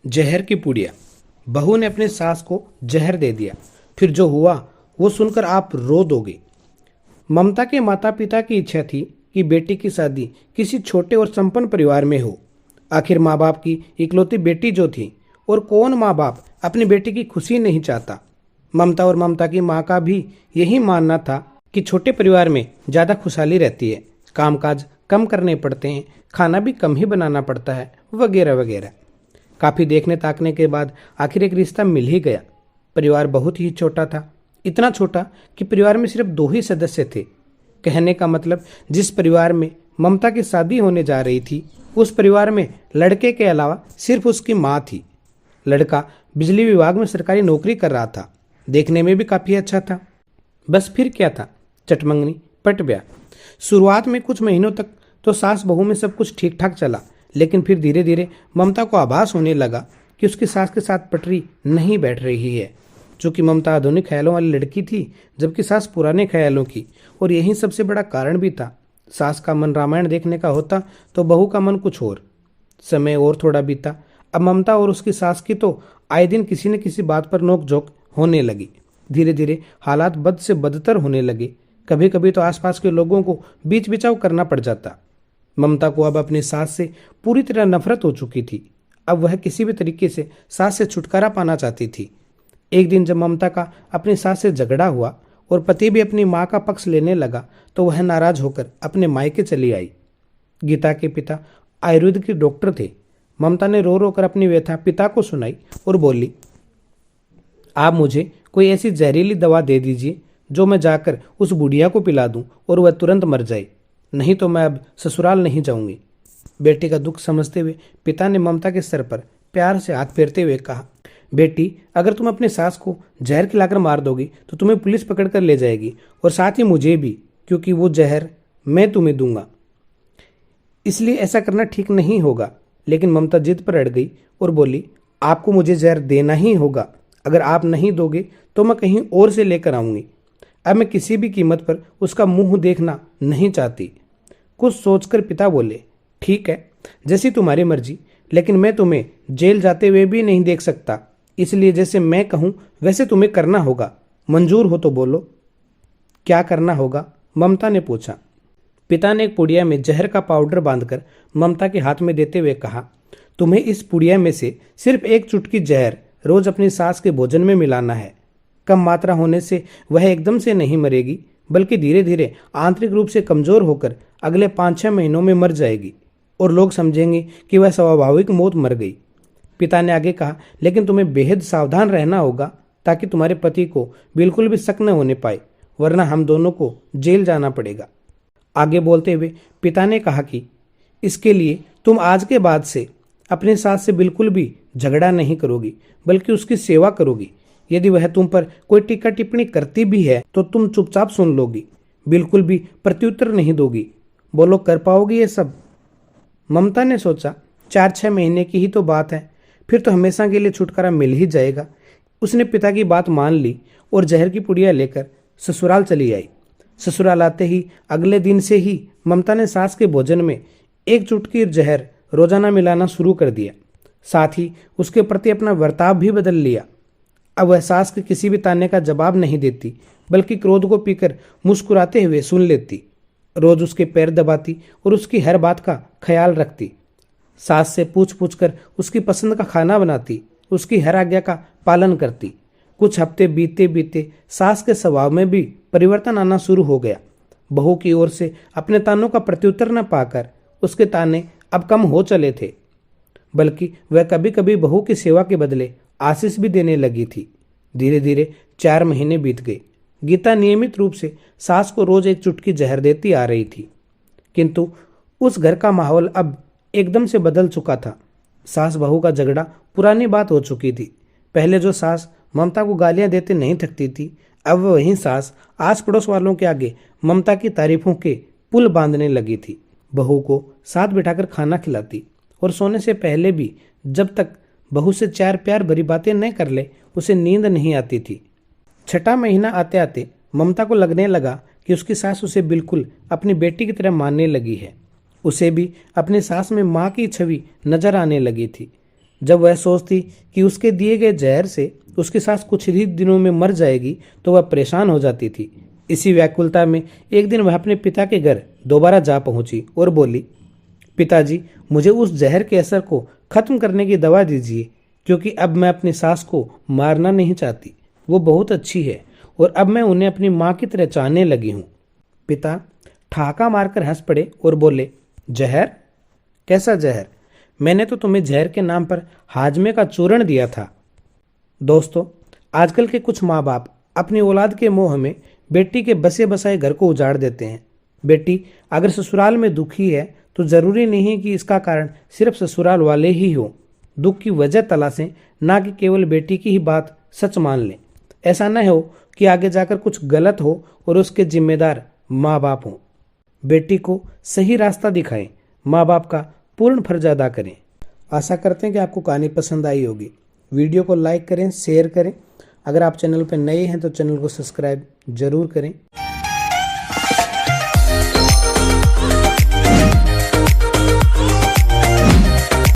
जहर की पुड़िया। बहू ने अपने सास को जहर दे दिया, फिर जो हुआ वो सुनकर आप रो दोगे। ममता के माता पिता की इच्छा थी कि बेटी की शादी किसी छोटे और संपन्न परिवार में हो। आखिर माँ बाप की इकलौती बेटी जो थी, और कौन माँ बाप अपनी बेटी की खुशी नहीं चाहता। ममता और ममता की माँ का भी यही मानना था कि छोटे परिवार में ज़्यादा खुशहाली रहती है, कामकाज कम करने पड़ते हैं, खाना भी कम ही बनाना पड़ता है, वगैरह वगैरह। काफ़ी देखने ताकने के बाद आखिर एक रिश्ता मिल ही गया। परिवार बहुत ही छोटा था, इतना छोटा कि परिवार में सिर्फ 2 ही सदस्य थे। कहने का मतलब, जिस परिवार में ममता की शादी होने जा रही थी, उस परिवार में लड़के के अलावा सिर्फ उसकी माँ थी। लड़का बिजली विभाग में सरकारी नौकरी कर रहा था, देखने में भी काफ़ी अच्छा था। बस फिर क्या था, चटमंगनी पट ब्याह। शुरुआत में कुछ महीनों तक तो सास बहू में सब कुछ ठीक ठाक चला, लेकिन फिर धीरे धीरे ममता को आभास होने लगा कि उसकी सास के साथ पटरी नहीं बैठ रही है। चूँकि ममता आधुनिक ख्यालों वाली लड़की थी, जबकि सास पुराने ख्यालों की, और यही सबसे बड़ा कारण भी था। सास का मन रामायण देखने का होता तो बहू का मन कुछ और। समय और थोड़ा बीता। अब ममता और उसकी सास की तो आए दिन किसी न किसी बात पर नोकझोंक होने लगी। धीरे धीरे हालात बद से बदतर होने लगे। कभी कभी तो आसपास के लोगों को बीच बिचाव करना पड़ जाता। ममता को अब अपनी सास से पूरी तरह नफरत हो चुकी थी। अब वह किसी भी तरीके से सास से छुटकारा पाना चाहती थी। एक दिन जब ममता का अपनी सास से झगड़ा हुआ और पति भी अपनी माँ का पक्ष लेने लगा, तो वह नाराज होकर अपने मायके चली आई। गीता के पिता आयुर्वेद के डॉक्टर थे। ममता ने रो रो कर अपनी व्यथा पिता को सुनाई और बोली, आप मुझे कोई ऐसी जहरीली दवा दे दीजिए जो मैं जाकर उस बुढ़िया को पिला दूं और वह तुरंत मर जाए, नहीं तो मैं अब ससुराल नहीं जाऊंगी। बेटे का दुख समझते हुए पिता ने ममता के सर पर प्यार से हाथ फेरते हुए कहा, बेटी, अगर तुम अपने सास को जहर खिलाकर मार दोगी तो तुम्हें पुलिस पकड़ कर ले जाएगी, और साथ ही मुझे भी, क्योंकि वो जहर मैं तुम्हें दूंगा। इसलिए ऐसा करना ठीक नहीं होगा। लेकिन ममता जिद पर अड़ गई और बोली, आपको मुझे जहर देना ही होगा। अगर आप नहीं दोगे तो मैं कहीं और से लेकर आऊंगी। अब मैं किसी भी कीमत पर उसका मुंह देखना नहीं चाहती। कुछ सोचकर पिता बोले, ठीक है, जैसी तुम्हारी मर्जी, लेकिन मैं तुम्हें जेल जाते हुए भी नहीं देख सकता। इसलिए जैसे मैं कहूँ वैसे तुम्हें करना होगा। मंजूर हो तो बोलो। क्या करना होगा? ममता ने पूछा। पिता ने एक पुड़िया में जहर का पाउडर बांधकर ममता के हाथ में देते हुए कहा, तुम्हें इस पुड़िया में से सिर्फ एक चुटकी जहर रोज अपनी सास के भोजन में मिलाना है। कम मात्रा होने से वह एकदम से नहीं मरेगी, बल्कि धीरे धीरे आंतरिक रूप से कमजोर होकर अगले 5-6 महीनों में मर जाएगी, और लोग समझेंगे कि वह स्वाभाविक मौत मर गई। पिता ने आगे कहा, लेकिन तुम्हें बेहद सावधान रहना होगा ताकि तुम्हारे पति को बिल्कुल भी शक न होने पाए, वरना हम दोनों को जेल जाना पड़ेगा। आगे बोलते हुए पिता ने कहा कि इसके लिए तुम आज के बाद से अपने सास से बिल्कुल भी झगड़ा नहीं करोगी, बल्कि उसकी सेवा करोगी। यदि वह तुम पर कोई टीका टिप्पणी करती भी है तो तुम चुपचाप सुन लोगी, बिल्कुल भी प्रत्युत्तर नहीं दोगी। बोलो, कर पाओगी ये सब? ममता ने सोचा, 4-6 महीने की ही तो बात है, फिर तो हमेशा के लिए छुटकारा मिल ही जाएगा। उसने पिता की बात मान ली और जहर की पुड़िया लेकर ससुराल चली आई। ससुराल आते ही अगले दिन से ही ममता ने सास के भोजन में एक चुटकी जहर रोजाना मिलाना शुरू कर दिया। साथ ही उसके प्रति अपना बर्ताव भी बदल लिया। अब वह सास के किसी भी ताने का जवाब नहीं देती, बल्कि क्रोध को पीकर मुस्कुराते हुए सुन लेती। रोज उसके पैर दबाती और उसकी हर बात का ख्याल रखती। सास से पूछ पूछ कर उसकी पसंद का खाना बनाती, उसकी हर आज्ञा का पालन करती। कुछ हफ्ते बीते बीते सास के स्वभाव में भी परिवर्तन आना शुरू हो गया। बहू की ओर से अपने तानों का प्रत्युत्तर न पाकर उसके ताने अब कम हो चले थे, बल्कि वह कभी कभी बहू की सेवा के बदले आशीष भी देने लगी थी। धीरे धीरे 4 महीने बीत गए। गीता नियमित रूप से सास को रोज एक चुटकी जहर देती आ रही थी, किंतु उस घर का माहौल अब एकदम से बदल चुका था। सास बहू का झगड़ा पुरानी बात हो चुकी थी। पहले जो सास ममता को गालियां देते नहीं थकती थी, अब वही सास आस पड़ोस वालों के आगे ममता की तारीफों के पुल बांधने लगी थी। बहू को साथ बिठाकर खाना खिलाती और सोने से पहले भी जब तक बहू से 4 प्यार भरी बातें न कर ले, उसे नींद नहीं आती थी। 6ठा महीना आते आते ममता को लगने लगा कि उसकी सास उसे बिल्कुल अपनी बेटी की तरह मानने लगी है। उसे भी अपनी सास में माँ की छवि नजर आने लगी थी। जब वह सोचती कि उसके दिए गए जहर से उसकी सास कुछ ही दिनों में मर जाएगी तो वह परेशान हो जाती थी। इसी व्याकुलता में एक दिन वह अपने पिता के घर दोबारा जा पहुंची और बोली, पिताजी, मुझे उस जहर के असर को खत्म करने की दवा दीजिए, क्योंकि अब मैं अपनी सास को मारना नहीं चाहती। वो बहुत अच्छी है और अब मैं उन्हें अपनी माँ की तरह चाहने लगी हूँ। पिता ठाका मारकर हंस पड़े और बोले, जहर? कैसा जहर? मैंने तो तुम्हें जहर के नाम पर हाजमे का चूर्ण दिया था। दोस्तों, आजकल के कुछ माँ बाप अपनी औलाद के मोह में बेटी के बसे बसाए घर को उजाड़ देते हैं। बेटी अगर ससुराल में दुखी है तो जरूरी नहीं है कि इसका कारण सिर्फ ससुराल वाले ही हो। दुख की वजह तलाशें, ना कि केवल बेटी की ही बात सच मान लें। ऐसा न हो कि आगे जाकर कुछ गलत हो और उसके जिम्मेदार माँ बाप हों। बेटी को सही रास्ता दिखाएं, माँ बाप का पूर्ण फर्ज अदा करें। आशा करते हैं कि आपको कहानी पसंद आई होगी। वीडियो को लाइक करें, शेयर करें। अगर आप चैनल पर नए हैं तो चैनल को सब्सक्राइब जरूर करें।